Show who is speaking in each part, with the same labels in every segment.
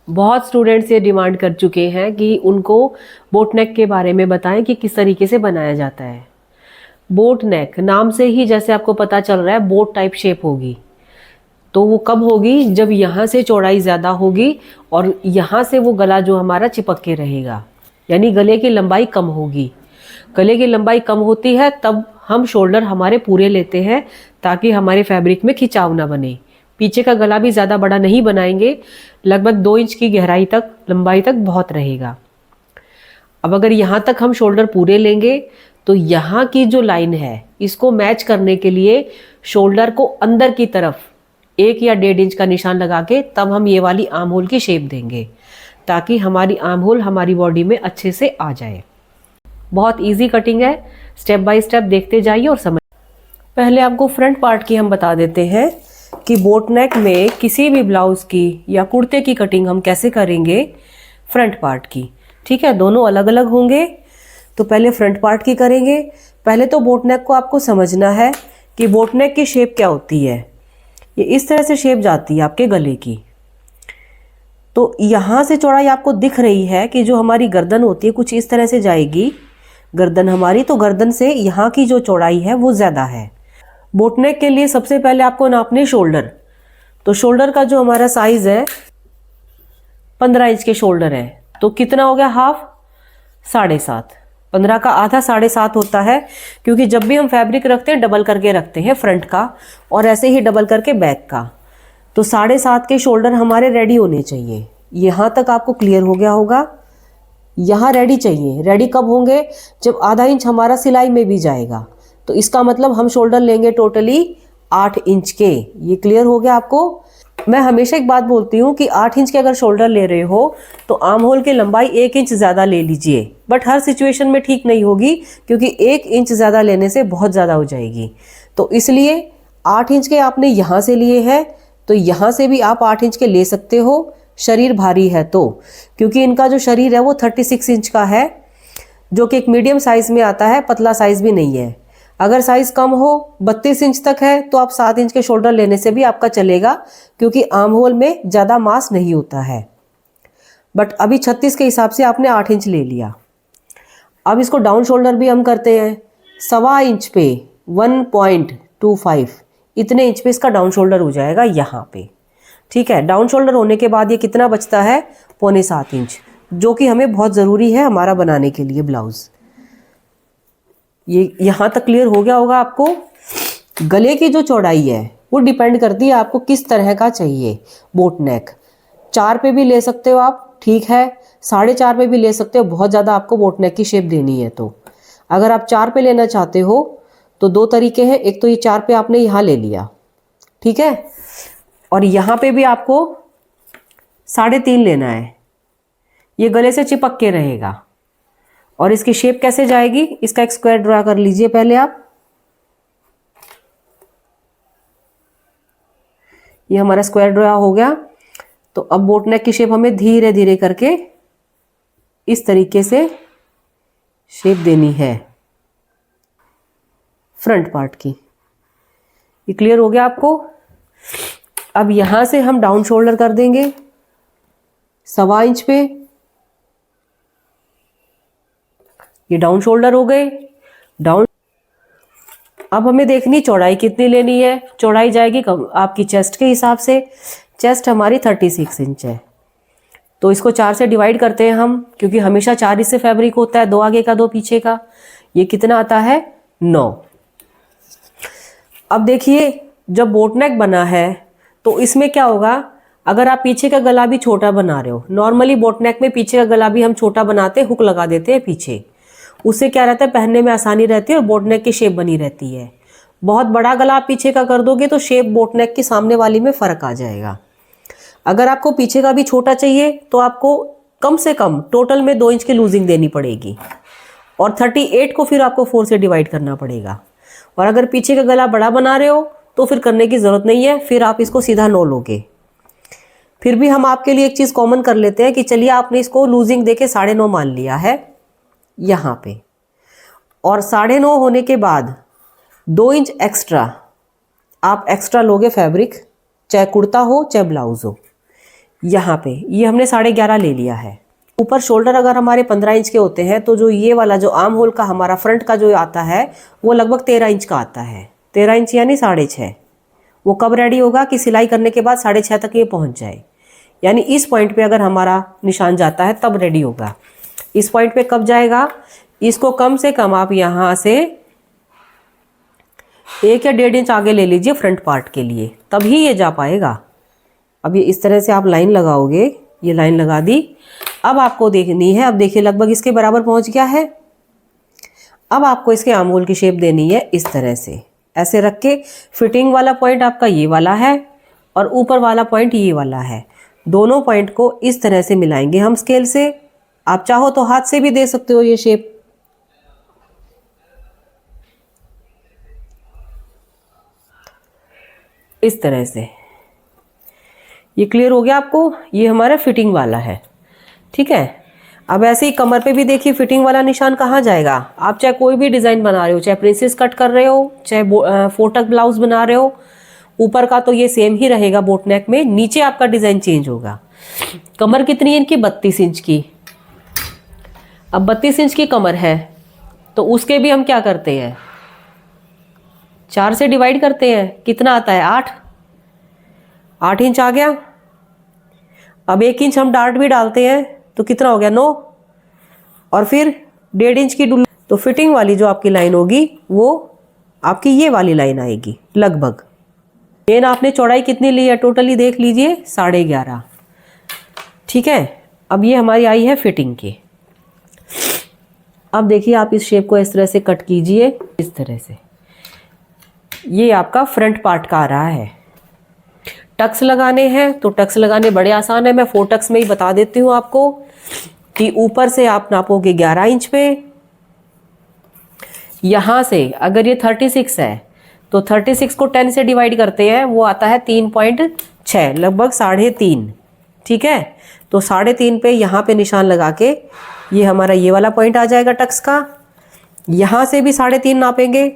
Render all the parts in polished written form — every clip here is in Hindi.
Speaker 1: बहुत स्टूडेंट्स ये डिमांड कर चुके हैं कि उनको बोट नेक के बारे में बताएं कि किस तरीके से बनाया जाता है। बोट नेक नाम से ही जैसे आपको पता चल रहा है बोट टाइप शेप होगी, तो वो कब होगी जब यहाँ से चौड़ाई ज़्यादा होगी और यहाँ से वो गला जो हमारा चिपक के रहेगा, यानी गले की लंबाई कम होगी। गले की लंबाई कम होती है तब हम शोल्डर हमारे पूरे लेते हैं ताकि हमारे फैब्रिक में खिंचाव ना बने। पीछे का गला भी ज़्यादा बड़ा नहीं बनाएंगे, लगभग 2 इंच की गहराई तक लंबाई तक बहुत रहेगा। अब अगर यहाँ तक हम शोल्डर पूरे लेंगे तो यहाँ की जो लाइन है इसको मैच करने के लिए शोल्डर को अंदर की तरफ 1 या 1.5 इंच का निशान लगा के तब हम ये वाली आर्म होल की शेप देंगे ताकि हमारी आर्म होल हमारी बॉडी में अच्छे से आ जाए। बहुत इजी कटिंग है, स्टेप बाय स्टेप देखते जाइए और समझ। पहले आपको फ्रंट पार्ट की हम बता देते हैं कि बोट नेक में किसी भी ब्लाउज की या कुर्ते की कटिंग हम कैसे करेंगे फ्रंट पार्ट की। ठीक है, दोनों अलग अलग होंगे। तो पहले फ्रंट पार्ट की करेंगे। पहले तो बोट नेक को आपको समझना है कि बोट नेक की शेप क्या होती है। ये इस तरह से शेप जाती है आपके गले की। तो यहाँ से चौड़ाई आपको दिख रही है कि जो हमारी गर्दन होती है कुछ इस तरह से जाएगी गर्दन हमारी, तो गर्दन से यहाँ की जो चौड़ाई है वो ज़्यादा है। बोट नेक के लिए सबसे पहले आपको नापने शोल्डर। तो शोल्डर का जो हमारा साइज़ है 15 इंच के शोल्डर है, तो कितना हो गया हाफ 7.5। 15 का आधा 7.5 होता है, क्योंकि जब भी हम फैब्रिक रखते हैं डबल करके रखते हैं फ्रंट का और ऐसे ही डबल करके बैक का। तो 7.5 के शोल्डर हमारे रेडी होने चाहिए। यहाँ तक आपको क्लियर हो गया होगा। यहाँ रेडी चाहिए। रेडी कब होंगे? जब आधा इंच हमारा सिलाई में भी जाएगा। तो इसका मतलब हम शोल्डर लेंगे टोटली 8 इंच के। ये क्लियर हो गया आपको? मैं हमेशा एक बात बोलती हूँ कि 8 इंच के अगर शोल्डर ले रहे हो तो आर्म होल की लंबाई 1 इंच ज़्यादा ले लीजिए। बट हर सिचुएशन में ठीक नहीं होगी, क्योंकि 1 इंच ज़्यादा लेने से बहुत ज़्यादा हो जाएगी। तो इसलिए 8 इंच के आपने यहाँ से लिए हैं, तो यहाँ से भी आप 8 इंच के ले सकते हो, शरीर भारी है तो। क्योंकि इनका जो शरीर है वो 36 इंच का है, जो कि एक मीडियम साइज़ में आता है, पतला साइज़ भी नहीं है। अगर साइज़ कम हो 32 इंच तक है तो आप 7 इंच के शोल्डर लेने से भी आपका चलेगा, क्योंकि आर्म होल में ज़्यादा मास नहीं होता है। बट अभी 36 के हिसाब से आपने 8 इंच ले लिया। अब इसको डाउन शोल्डर भी हम करते हैं 1.25 इंच पे 1.25 इतने इंच पे इसका डाउन शोल्डर हो जाएगा यहाँ पे। ठीक है, डाउन शोल्डर होने के बाद ये कितना बचता है? 6.25 इंच, जो कि हमें बहुत ज़रूरी है हमारा बनाने के लिए ब्लाउज़। ये यहाँ तक क्लियर हो गया होगा आपको। गले की जो चौड़ाई है वो डिपेंड करती है आपको किस तरह का चाहिए बोट नेक। 4 पे भी ले सकते हो आप, ठीक है, 4.5 पे भी ले सकते हो। बहुत ज़्यादा आपको बोट नेक की शेप देनी है तो अगर आप 4 पे लेना चाहते हो तो 2 तरीके हैं। एक तो ये 4 पे आपने यहाँ ले लिया, ठीक है, और यहाँ पे भी आपको 3.5 लेना है। ये गले से चिपक के रहेगा। और इसकी शेप कैसे जाएगी, इसका एक स्क्वायर ड्रा कर लीजिए पहले आप। ये हमारा स्क्वायर ड्रा हो गया। तो अब बोट नेक की शेप हमें धीरे धीरे करके इस तरीके से शेप देनी है फ्रंट पार्ट की। ये क्लियर हो गया आपको? अब यहां से हम डाउन शोल्डर कर देंगे 1.25 इंच पे। ये डाउन शोल्डर हो गए। डाउन अब हमें देखनी चौड़ाई कितनी लेनी है। चौड़ाई जाएगी आपकी चेस्ट के हिसाब से। चेस्ट हमारी 36 इंच है, तो इसको 4 से डिवाइड करते हैं हम, क्योंकि हमेशा 4 इससे फैब्रिक होता है, 2 आगे का 2 पीछे का। ये कितना आता है? 9। अब देखिए जब बोट नेक बना है तो इसमें क्या होगा, अगर आप पीछे का गला भी छोटा बना रहे हो, नॉर्मली बोट नेक में पीछे का गला भी हम छोटा बनाते हैं, हुक लगा देते हैं पीछे। उससे क्या रहता है, पहनने में आसानी रहती है और बोट नेक की शेप बनी रहती है। बहुत बड़ा गला आप पीछे का कर दोगे तो शेप बोट नेक की सामने वाली में फ़र्क आ जाएगा। अगर आपको पीछे का भी छोटा चाहिए तो आपको कम से कम टोटल में 2 इंच की लूजिंग देनी पड़ेगी, और 38 को फिर आपको 4 से डिवाइड करना पड़ेगा। और अगर पीछे का गला बड़ा बना रहे हो तो फिर करने की ज़रूरत नहीं है, फिर आप इसको सीधा 9 लोगे। फिर भी हम आपके लिए एक चीज़ कॉमन कर लेते हैं कि चलिए आपने इसको लूजिंग दे के 9.5 मान लिया है यहाँ पे, और 9.5 होने के बाद 2 इंच एक्स्ट्रा आप एक्स्ट्रा लोगे फैब्रिक, चाहे कुर्ता हो चाहे ब्लाउज हो। यहाँ पे ये हमने 11.5 ले लिया है। ऊपर शोल्डर अगर हमारे 15 इंच के होते हैं तो जो ये वाला जो आर्म होल का हमारा फ्रंट का जो आता है वो लगभग 13 इंच का आता है। 13 इंच यानी 6.5। वो कब रेडी होगा कि सिलाई करने के बाद 6.5 तक ये पहुंच जाए, यानी इस पॉइंट पे अगर हमारा निशान जाता है तब रेडी होगा। इस पॉइंट पे कब जाएगा, इसको कम से कम आप यहाँ से 1 या 1.5 इंच आगे ले लीजिए फ्रंट पार्ट के लिए, तभी ये जा पाएगा। अब ये इस तरह से आप लाइन लगाओगे, ये लाइन लगा दी। अब आपको देखनी है, अब देखिए लगभग इसके बराबर पहुंच गया है। अब आपको इसके आर्म होल की शेप देनी है इस तरह से, ऐसे रख के। फिटिंग वाला पॉइंट आपका ये वाला है और ऊपर वाला पॉइंट ये वाला है। दोनों पॉइंट को इस तरह से मिलाएंगे हम स्केल से। आप चाहो तो हाथ से भी दे सकते हो ये शेप। इस तरह से ये क्लियर हो गया आपको, ये हमारा फिटिंग वाला है। ठीक है, अब ऐसे ही कमर पे भी देखिए फिटिंग वाला निशान कहाँ जाएगा। आप चाहे कोई भी डिज़ाइन बना रहे हो, चाहे प्रिंसेस कट कर रहे हो, चाहे फोटक ब्लाउज बना रहे हो, ऊपर का तो ये सेम ही रहेगा बोट नेक में, नीचे आपका डिज़ाइन चेंज होगा। कमर कितनी है इनकी, 32 इंच की। अब 32 इंच की कमर है तो उसके भी हम क्या करते हैं, 4 से डिवाइड करते हैं। कितना आता है, 8 इंच आ गया। अब 1 इंच हम डार्ट भी डालते हैं तो कितना हो गया, 9। और फिर 1.5 इंच की डुल, तो फिटिंग वाली जो आपकी लाइन होगी वो आपकी ये वाली लाइन आएगी लगभग। मेन आपने चौड़ाई कितनी ली है टोटली देख लीजिए, 11.5। ठीक है, अब ये हमारी आई है फिटिंग की। अब देखिए आप इस शेप को इस तरह से कट कीजिए, इस तरह से। ये आपका फ्रंट पार्ट का आ रहा है। टक्स लगाने हैं तो टक्स लगाने बड़े आसान है, मैं 4 टक्स में ही बता देती हूँ आपको कि ऊपर से आप नापोगे 11 इंच पे। यहाँ से अगर ये 36 है तो 36 को 10 से डिवाइड करते हैं, वो आता है 3.6, लगभग 3.5। ठीक है, तो 3.5 पे यहाँ पे निशान लगा के ये हमारा ये वाला पॉइंट आ जाएगा टक्स का। यहाँ से भी 3.5 नापेंगे।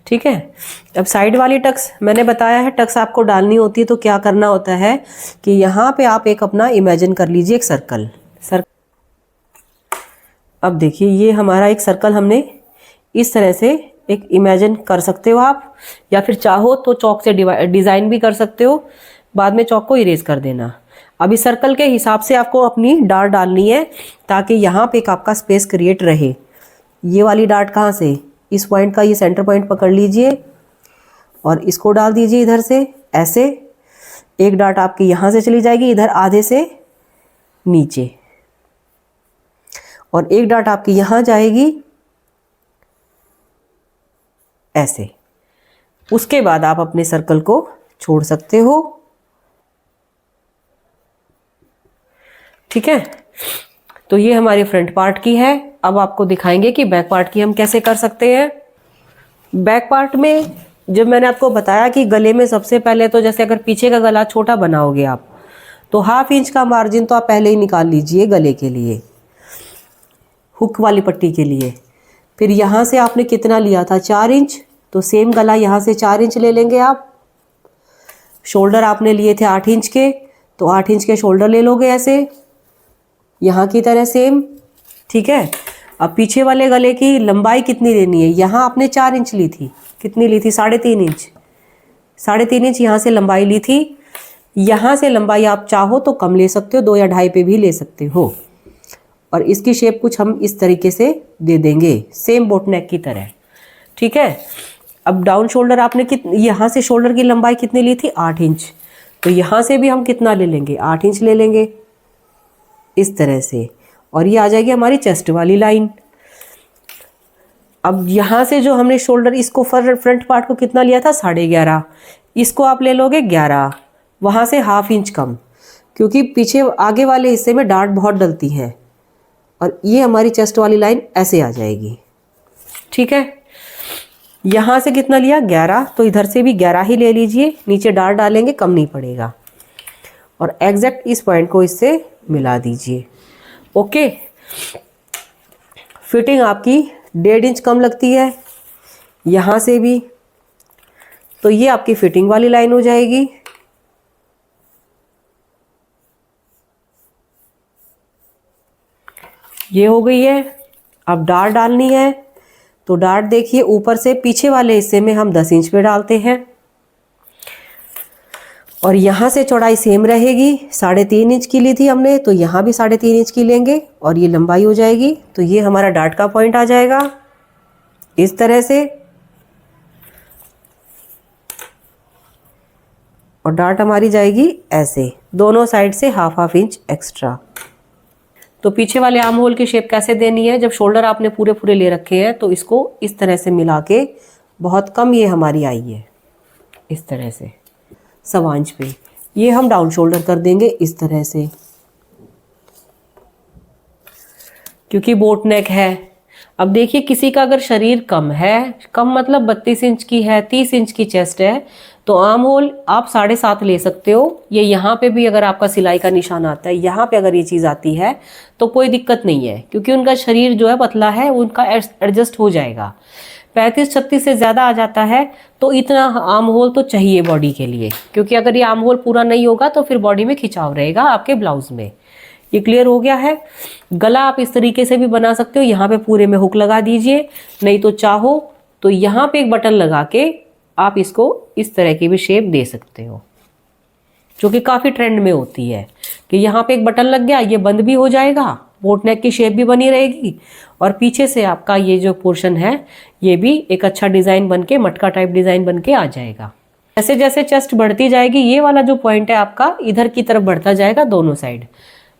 Speaker 1: ठीक है, अब साइड वाली टक्स मैंने बताया है, टक्स आपको डालनी होती है तो क्या करना होता है कि यहाँ पे आप एक अपना इमेजिन कर लीजिए एक सर्कल। अब देखिए ये हमारा एक सर्कल हमने इस तरह से एक इमेजिन कर सकते हो आप, या फिर चाहो तो चौक से डिज़ाइन भी कर सकते हो, बाद में चौक को इरेज कर देना। अब इस सर्कल के हिसाब से आपको अपनी डार्ट डालनी है ताकि यहाँ पे एक आपका स्पेस क्रिएट रहे। ये वाली डार्ट कहाँ से, इस पॉइंट का ये सेंटर पॉइंट पकड़ लीजिए और इसको डाल दीजिए इधर से ऐसे। एक डार्ट आपकी यहाँ से चली जाएगी इधर आधे से नीचे, और एक डार्ट आपकी यहाँ जाएगी ऐसे। उसके बाद आप अपने सर्कल को छोड़ सकते हो। ठीक है, तो ये हमारी फ्रंट पार्ट की है। अब आपको दिखाएंगे कि बैक पार्ट की हम कैसे कर सकते हैं। बैक पार्ट में जब मैंने आपको बताया कि गले में सबसे पहले तो जैसे अगर पीछे का गला छोटा बनाओगे आप तो 1/2 इंच का मार्जिन तो आप पहले ही निकाल लीजिए गले के लिए, हुक वाली पट्टी के लिए। फिर यहाँ से आपने कितना लिया था, 4 इंच, तो सेम गला यहाँ से 4 इंच ले लेंगे आप। शोल्डर आपने लिए थे 8 इंच के, तो 8 इंच के शोल्डर ले लोगे ऐसे यहाँ की तरह सेम। ठीक है, अब पीछे वाले गले की लंबाई कितनी लेनी है, यहाँ आपने 4 इंच ली थी, कितनी ली थी, 3.5 इंच। 3.5 इंच यहाँ से लंबाई ली थी। यहाँ से लंबाई आप चाहो तो कम ले सकते हो, 2 या 2.5 पे भी ले सकते हो। और इसकी शेप कुछ हम इस तरीके से दे देंगे सेम बोट नेक की तरह। ठीक है, अब डाउन शोल्डर आपने यहाँ से शोल्डर की लंबाई कितनी ली थी, 8 इंच, तो यहाँ से भी हम कितना ले लेंगे, 8 इंच ले लेंगे इस तरह से। और ये आ जाएगी हमारी चेस्ट वाली लाइन। अब यहाँ से जो हमने शोल्डर इसको फ्रंट पार्ट को कितना लिया था, 11.5, इसको आप ले लोगे 11, वहाँ से 1/2 इंच कम, क्योंकि पीछे आगे वाले हिस्से में डार्ट बहुत डलती है। और ये हमारी चेस्ट वाली लाइन ऐसे आ जाएगी। ठीक है, यहाँ से कितना लिया, 11, तो इधर से भी 11 ही ले लीजिए, नीचे डार्ट डालेंगे कम नहीं पड़ेगा। और एग्जैक्ट इस पॉइंट को इससे मिला दीजिए। ओके, फिटिंग आपकी 1.5 इंच कम लगती है यहाँ से भी, तो ये आपकी फिटिंग वाली लाइन हो जाएगी। ये हो गई है। अब डार्ट डालनी है, तो डार्ट देखिए ऊपर से पीछे वाले हिस्से में हम 10 इंच पे डालते हैं और यहाँ से चौड़ाई सेम रहेगी। 3.5 इंच की ली थी हमने, तो यहाँ भी 3.5 इंच की लेंगे और ये लंबाई हो जाएगी। तो ये हमारा डार्ट का पॉइंट आ जाएगा इस तरह से, और डार्ट हमारी जाएगी ऐसे, दोनों साइड से 1/2 इंच एक्स्ट्रा। तो पीछे वाले आर्म होल की शेप कैसे देनी है, जब शोल्डर आपने पूरे पूरे ले रखे हैं तो इसको इस तरह से मिला के, बहुत कम ये हमारी आई है इस तरह से 1.25 इंच पे, ये हम डाउन शोल्डर कर देंगे इस तरह से, क्योंकि बोट नेक है। अब देखिए किसी का अगर शरीर कम है, कम मतलब 32 इंच की है, 30 इंच की चेस्ट है, तो आर्म होल आप 7.5 ले सकते हो। ये यहाँ पे भी अगर आपका सिलाई का निशान आता है, यहाँ पे अगर ये चीज़ आती है तो कोई दिक्कत नहीं है, क्योंकि उनका शरीर जो है पतला है, उनका एडजस्ट हो जाएगा। 35-36 से ज़्यादा आ जाता है तो इतना आर्म होल तो चाहिए बॉडी के लिए, क्योंकि अगर ये आर्म होल पूरा नहीं होगा तो फिर बॉडी में खिंचाव रहेगा आपके ब्लाउज में। ये क्लियर हो गया है। गला आप इस तरीके से भी बना सकते हो, यहाँ पे पूरे में हुक लगा दीजिए, नहीं तो चाहो तो यहाँ पे एक बटन लगा के आप इसको इस तरह की भी शेप दे सकते हो, जो कि काफ़ी ट्रेंड में होती है कि यहाँ पे एक बटन लग गया, ये बंद भी हो जाएगा, बोट नेक की शेप भी बनी रहेगी और पीछे से आपका ये जो पोर्शन है ये भी एक अच्छा डिज़ाइन बन के, मटका टाइप डिज़ाइन बन के आ जाएगा। जैसे जैसे चेस्ट बढ़ती जाएगी, ये वाला जो पॉइंट है आपका इधर की तरफ बढ़ता जाएगा दोनों साइड।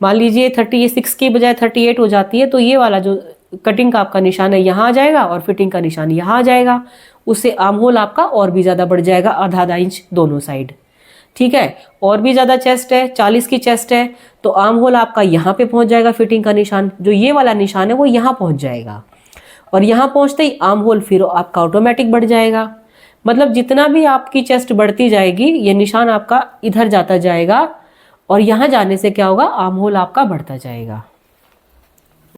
Speaker 1: मान लीजिए 36 की बजाय 38 हो जाती है, तो ये वाला जो कटिंग का आपका निशान है यहाँ आ जाएगा और फिटिंग का निशान यहाँ आ जाएगा। उससे आर्म होल आपका और भी ज़्यादा बढ़ जाएगा, आधा इंच दोनों साइड। ठीक है, और भी ज़्यादा चेस्ट है, 40 की चेस्ट है, तो आर्म होल आपका यहाँ पे पहुँच जाएगा, फिटिंग का निशान जो ये वाला निशान है वो यहाँ पहुँच जाएगा, और यहाँ पहुँचते ही आर्म होल फिर आपका ऑटोमेटिक बढ़ जाएगा। मतलब जितना भी आपकी चेस्ट बढ़ती जाएगी, ये निशान आपका इधर जाता जाएगा और यहाँ जाने से क्या होगा, आर्म होल आपका बढ़ता जाएगा।